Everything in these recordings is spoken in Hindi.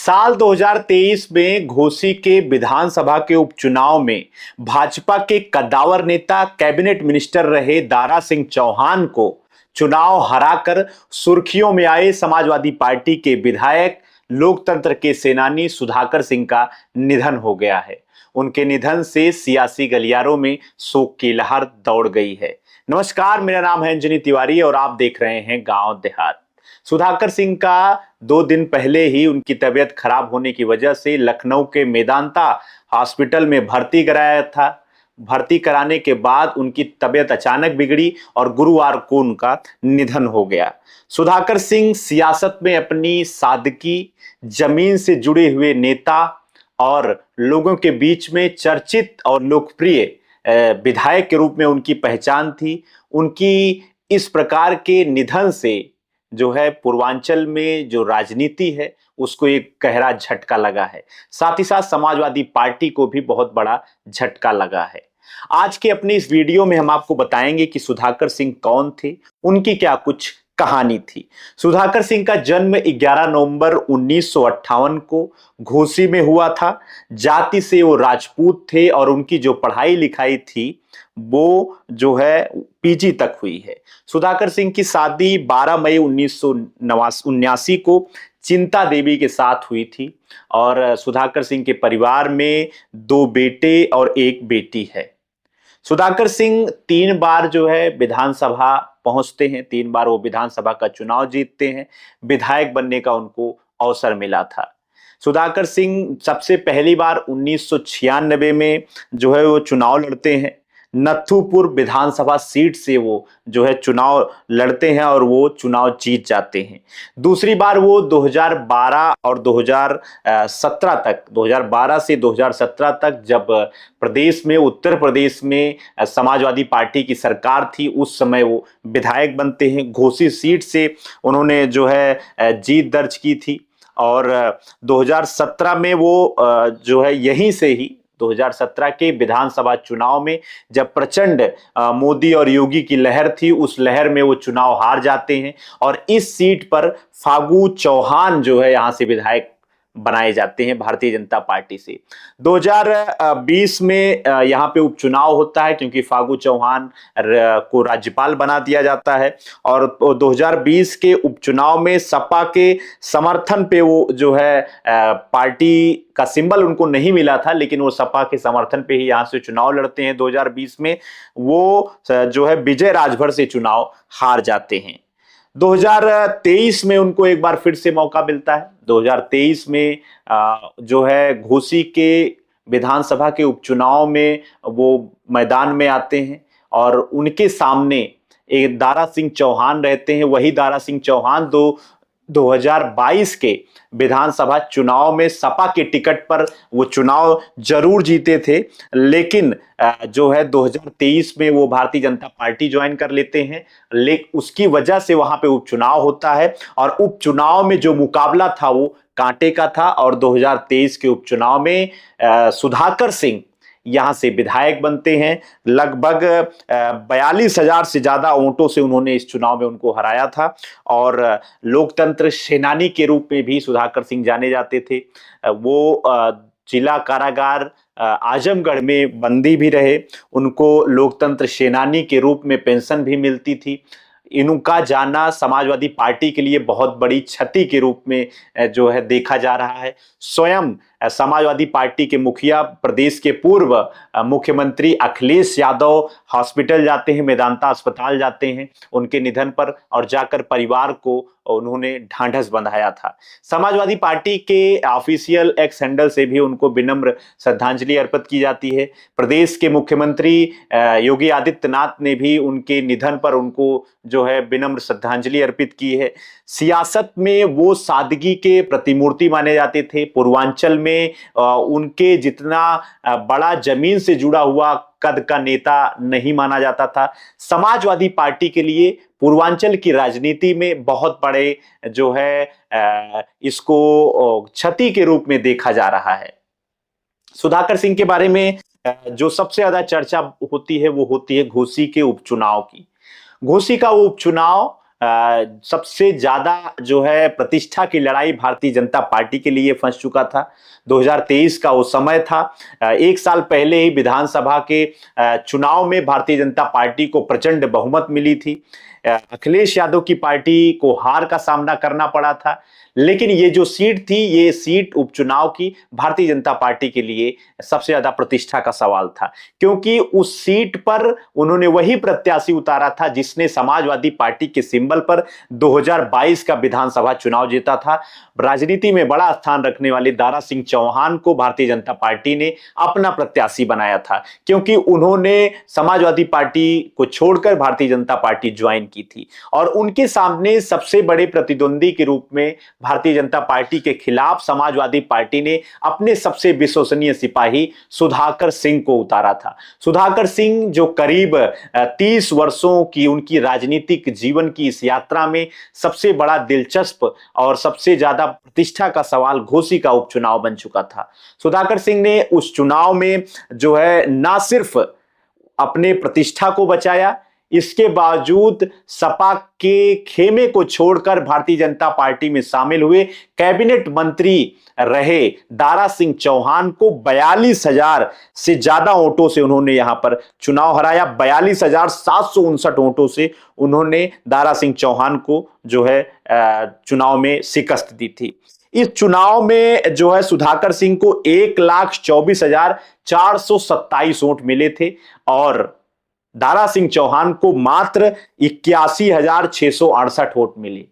साल 2023 में घोसी के विधानसभा के उपचुनाव में भाजपा के कद्दावर नेता कैबिनेट मिनिस्टर रहे दारा सिंह चौहान को चुनाव हराकर सुर्खियों में आए समाजवादी पार्टी के विधायक लोकतंत्र के सेनानी सुधाकर सिंह का निधन हो गया है। उनके निधन से सियासी गलियारों में शोक की लहर दौड़ गई है। नमस्कार, मेरा नाम है अंजनी तिवारी और आप देख रहे हैं गांव देहात। सुधाकर सिंह का 2 दिन पहले ही उनकी तबीयत खराब होने की वजह से लखनऊ के मेदांता हॉस्पिटल में भर्ती कराया था। भर्ती कराने के बाद उनकी तबीयत अचानक बिगड़ी और गुरुवार को उनका निधन हो गया। सुधाकर सिंह सियासत में अपनी सादगी, जमीन से जुड़े हुए नेता और लोगों के बीच में चर्चित और लोकप्रिय विधायक के रूप में उनकी पहचान थी। उनकी इस प्रकार के निधन से जो है पूर्वांचल में जो राजनीति है उसको एक गहरा झटका लगा है। साथ ही साथ समाजवादी पार्टी को भी बहुत बड़ा झटका लगा है। आज के अपनी इस वीडियो में हम आपको बताएंगे कि सुधाकर सिंह कौन थे, उनकी क्या कुछ कहानी थी। सुधाकर सिंह का जन्म 11 नवंबर 1958 को घोसी में हुआ था। जाति से वो राजपूत थे और उनकी जो पढ़ाई लिखाई थी वो जो है पीजी तक हुई है। सुधाकर सिंह की शादी 12 मई 1979 को चिंता देवी के साथ हुई थी और सुधाकर सिंह के परिवार में 2 बेटे और 1 बेटी है। सुधाकर सिंह 3 बार जो है विधानसभा पहुंचते हैं, 3 बार वो विधानसभा का चुनाव जीतते हैं। विधायक बनने का उनको अवसर मिला था। सुधाकर सिंह सबसे पहली बार 1996 में जो है वो चुनाव लड़ते हैं। नथुपुर विधानसभा सीट से वो जो है चुनाव लड़ते हैं और वो चुनाव जीत जाते हैं। दूसरी बार वो 2012 और 2017 तक, 2012 से 2017 तक जब प्रदेश में, उत्तर प्रदेश में समाजवादी पार्टी की सरकार थी, उस समय वो विधायक बनते हैं। घोसी सीट से उन्होंने जो है जीत दर्ज की थी और 2017 में वो जो है यहीं से ही 2017 के विधानसभा चुनाव में जब प्रचंड मोदी और योगी की लहर थी, उस लहर में वो चुनाव हार जाते हैं और इस सीट पर फागू चौहान जो है यहां से विधायक बनाए जाते हैं भारतीय जनता पार्टी से। 2020 में यहाँ पे उपचुनाव होता है क्योंकि फागू चौहान को राज्यपाल बना दिया जाता है और 2020 के उपचुनाव में सपा के समर्थन पे वो जो है पार्टी का सिंबल उनको नहीं मिला था, लेकिन वो सपा के समर्थन पे ही यहाँ से चुनाव लड़ते हैं। 2020 में वो जो है विजय राजभर से चुनाव हार जाते हैं। 2023 में उनको एक बार फिर से मौका मिलता है। 2023 में जो है घोसी के विधानसभा के उपचुनाव में वो मैदान में आते हैं और उनके सामने एक दारा सिंह चौहान रहते हैं। वही दारा सिंह चौहान 2022 के विधानसभा चुनाव में सपा के टिकट पर वो चुनाव जरूर जीते थे, लेकिन जो है 2023 में वो भारतीय जनता पार्टी ज्वाइन कर लेते हैं। लेकिन उसकी वजह से वहां पे उपचुनाव होता है और उपचुनाव में जो मुकाबला था वो कांटे का था और 2023 के उपचुनाव में सुधाकर सिंह यहां से विधायक बनते हैं। लगभग 42,000 से ज्यादा वोटों से उन्होंने इस चुनाव में उनको हराया था और लोकतंत्र सेनानी के रूप में भी सुधाकर सिंह जाने जाते थे। वो जिला कारागार आजमगढ़ में बंदी भी रहे। उनको लोकतंत्र सेनानी के रूप में पेंशन भी मिलती थी। इनका जाना समाजवादी पार्टी के लिए बहुत बड़ी क्षति के रूप में जो है देखा जा रहा है। स्वयं समाजवादी पार्टी के मुखिया, प्रदेश के पूर्व मुख्यमंत्री अखिलेश यादव हॉस्पिटल जाते हैं, मेदांता अस्पताल जाते हैं उनके निधन पर और जाकर परिवार को उन्होंने ढांढस बंधाया था। समाजवादी पार्टी के ऑफिशियल एक्स हैंडल से भी उनको विनम्र श्रद्धांजलि अर्पित की जाती है। प्रदेश के मुख्यमंत्री योगी आदित्यनाथ ने भी उनके निधन पर उनको जो है विनम्र श्रद्धांजलि अर्पित की है। सियासत में वो सादगी के प्रतिमूर्ति माने जाते थे। पूर्वांचल में उनके जितना बड़ा जमीन से जुड़ा हुआ कद का नेता नहीं माना जाता था। समाजवादी पार्टी के लिए पूर्वांचल की राजनीति में बहुत बड़े जो है इसको क्षति के रूप में देखा जा रहा है। सुधाकर सिंह के बारे में जो सबसे ज्यादा चर्चा होती है वो होती है घोसी के उपचुनाव की। घोसी का वो उपचुनाव सबसे ज्यादा जो है प्रतिष्ठा की लड़ाई भारतीय जनता पार्टी के लिए फंस चुका था। 2023 का वो समय था। एक साल पहले ही विधानसभा के चुनाव में भारतीय जनता पार्टी को प्रचंड बहुमत मिली थी। अखिलेश यादव की पार्टी को हार का सामना करना पड़ा था, लेकिन ये जो सीट थी, ये सीट उपचुनाव की भारतीय जनता पार्टी के लिए सबसे ज्यादा प्रतिष्ठा का सवाल था, क्योंकि उस सीट पर उन्होंने वही प्रत्याशी उतारा था जिसने समाजवादी पार्टी के सिंबल पर 2022 का विधानसभा चुनाव जीता था। राजनीति में बड़ा स्थान रखने वाले दारा सिंह चौहान को भारतीय जनता पार्टी ने अपना प्रत्याशी बनाया था, क्योंकि उन्होंने समाजवादी पार्टी को छोड़कर भारतीय जनता पार्टी ज्वाइन की थी और उनके सामने सबसे बड़े प्रतिद्वंदी के रूप में भारतीय जनता पार्टी के खिलाफ समाजवादी पार्टी ने अपने सबसे विश्वसनीय सिपाही सुधाकर सिंह को उतारा था। सुधाकर सिंह जो करीब 30 वर्षों की उनकी राजनीतिक जीवन की इस यात्रा में सबसे बड़ा दिलचस्प और सबसे ज्यादा प्रतिष्ठा का सवाल घोसी का उपचुनाव बन चुका था। सुधाकर सिंह ने उस चुनाव में जो है ना सिर्फ अपने प्रतिष्ठा को बचाया, इसके बावजूद सपा के खेमे को छोड़कर भारतीय जनता पार्टी में शामिल हुए कैबिनेट मंत्री रहे दारा सिंह चौहान को 42,000 से ज्यादा वोटों से उन्होंने यहां पर चुनाव हराया। 42,759 वोटों से उन्होंने दारा सिंह चौहान को जो है चुनाव में शिकस्त दी थी। इस चुनाव में जो है सुधाकर सिंह को 1,24,427 वोट मिले थे और दारा सिंह चौहान को मात्र 81,668 वोट मिले।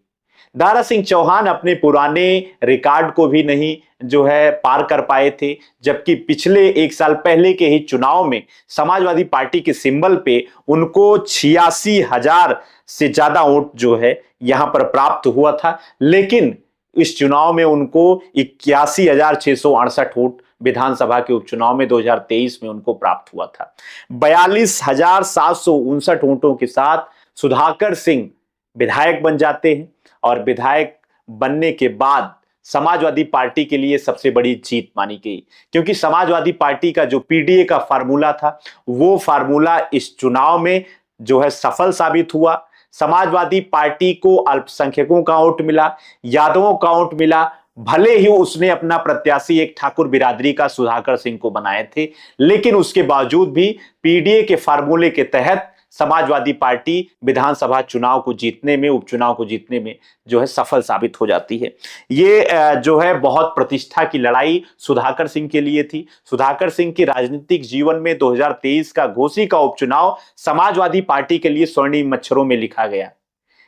दारा सिंह चौहान अपने पुराने रिकॉर्ड को भी नहीं जो है पार कर पाए थे, जबकि पिछले एक साल पहले के ही चुनाव में समाजवादी पार्टी के सिंबल पे उनको 86,000 से ज्यादा वोट जो है यहां पर प्राप्त हुआ था, लेकिन इस चुनाव में उनको 81,668 वोट विधानसभा के उपचुनाव में 2023 में उनको प्राप्त हुआ था। 42,759 वोटों के साथ सुधाकर सिंह विधायक बन जाते हैं और विधायक बनने के बाद समाजवादी पार्टी के लिए सबसे बड़ी जीत मानी गई, क्योंकि समाजवादी पार्टी का जो पीडीए का फार्मूला था वो फार्मूला इस चुनाव में जो है सफल साबित हुआ। समाजवादी पार्टी को अल्पसंख्यकों का वोट मिला, यादवों का वोट मिला, भले ही उसने अपना प्रत्याशी एक ठाकुर बिरादरी का सुधाकर सिंह को बनाए थे, लेकिन उसके बावजूद भी पीडीए के फार्मूले के तहत समाजवादी पार्टी विधानसभा चुनाव को जीतने में, उपचुनाव को जीतने में जो है सफल साबित हो जाती है। ये जो है बहुत प्रतिष्ठा की लड़ाई सुधाकर सिंह के लिए थी। सुधाकर सिंह के राजनीतिक जीवन में 2023 का घोसी का उपचुनाव समाजवादी पार्टी के लिए स्वर्णिम अक्षरों में लिखा गया।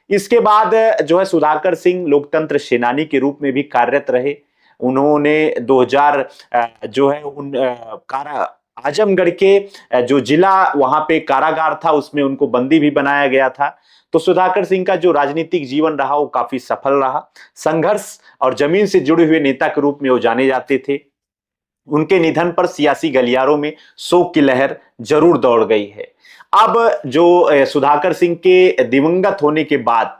इसके बाद जो है सुधाकर सिंह लोकतंत्र सेनानी के रूप में भी कार्यरत रहे। उन्होंने 2000 जो है आजमगढ़ के जो जिला वहां पे कारागार था उसमें उनको बंदी भी बनाया गया था। तो सुधाकर सिंह का जो राजनीतिक जीवन रहा वो काफी सफल रहा। संघर्ष और जमीन से जुड़े हुए नेता के रूप में वो जाने जाते थे। उनके निधन पर सियासी गलियारों में शोक की लहर जरूर दौड़ गई है। अब जो सुधाकर सिंह के दिवंगत होने के बाद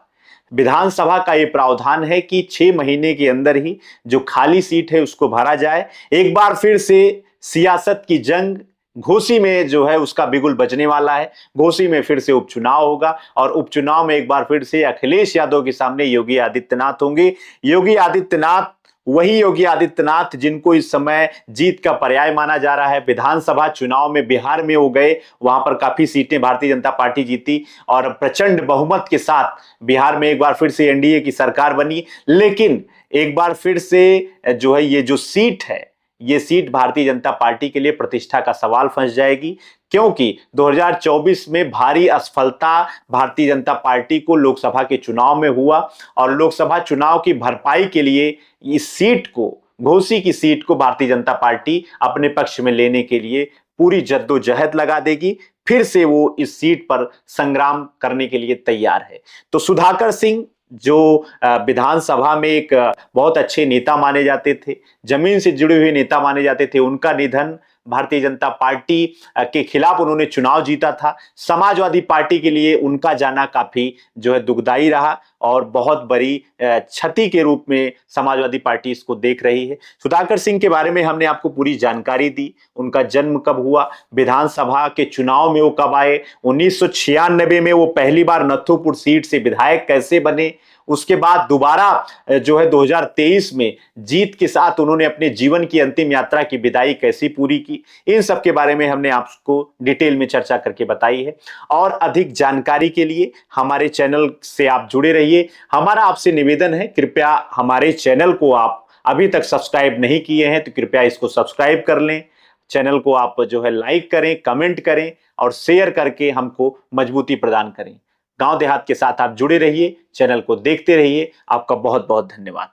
विधानसभा का ये प्रावधान है कि 6 महीने के अंदर ही जो खाली सीट है उसको भरा जाए। एक बार फिर से सियासत की जंग घोसी में जो है उसका बिगुल बजने वाला है। घोसी में फिर से उपचुनाव होगा और उपचुनाव में एक बार फिर से अखिलेश यादव के सामने योगी आदित्यनाथ होंगे। योगी आदित्यनाथ, वही योगी आदित्यनाथ जिनको इस समय जीत का पर्याय माना जा रहा है। विधानसभा चुनाव में बिहार में हो गए, वहां पर काफी सीटें भारतीय जनता पार्टी जीती और प्रचंड बहुमत के साथ बिहार में एक बार फिर से एनडीए की सरकार बनी। लेकिन एक बार फिर से जो है ये जो सीट है, ये सीट भारतीय जनता पार्टी के लिए प्रतिष्ठा का सवाल फंस जाएगी, क्योंकि 2024 में भारी असफलता भारतीय जनता पार्टी को लोकसभा के चुनाव में हुआ और लोकसभा चुनाव की भरपाई के लिए इस सीट को, घोसी की सीट को भारतीय जनता पार्टी अपने पक्ष में लेने के लिए पूरी जद्दोजहद लगा देगी। फिर से वो इस सीट पर संग्राम करने के लिए तैयार है। तो सुधाकर सिंह जो विधानसभा में एक बहुत अच्छे नेता माने जाते थे, जमीन से जुड़े हुए नेता माने जाते थे, उनका निधन भारतीय जनता पार्टी के खिलाफ उन्होंने चुनाव जीता था। समाजवादी पार्टी के लिए उनका जाना काफी जो है दुखदाई रहा और बहुत बड़ी क्षति के रूप में समाजवादी पार्टी इसको देख रही है। सुधाकर सिंह के बारे में हमने आपको पूरी जानकारी दी, उनका जन्म कब हुआ, विधानसभा के चुनाव में वो कब आए, 1996 में वो पहली बार नथुपुर सीट से विधायक कैसे बने, उसके बाद दोबारा जो है 2023 में जीत के साथ उन्होंने अपने जीवन की अंतिम यात्रा की विदाई कैसी पूरी की, इन सब के बारे में हमने आपको डिटेल में चर्चा करके बताई है। और अधिक जानकारी के लिए हमारे चैनल से आप जुड़े रहिए। हमारा आपसे निवेदन है, कृपया हमारे चैनल को आप अभी तक सब्सक्राइब नहीं किए हैं तो कृपया इसको सब्सक्राइब कर लें। चैनल को आप जो है लाइक करें, कमेंट करें और शेयर करके हमको मजबूती प्रदान करें। गांव देहात के साथ आप जुड़े रहिए, चैनल को देखते रहिए। आपका बहुत बहुत धन्यवाद।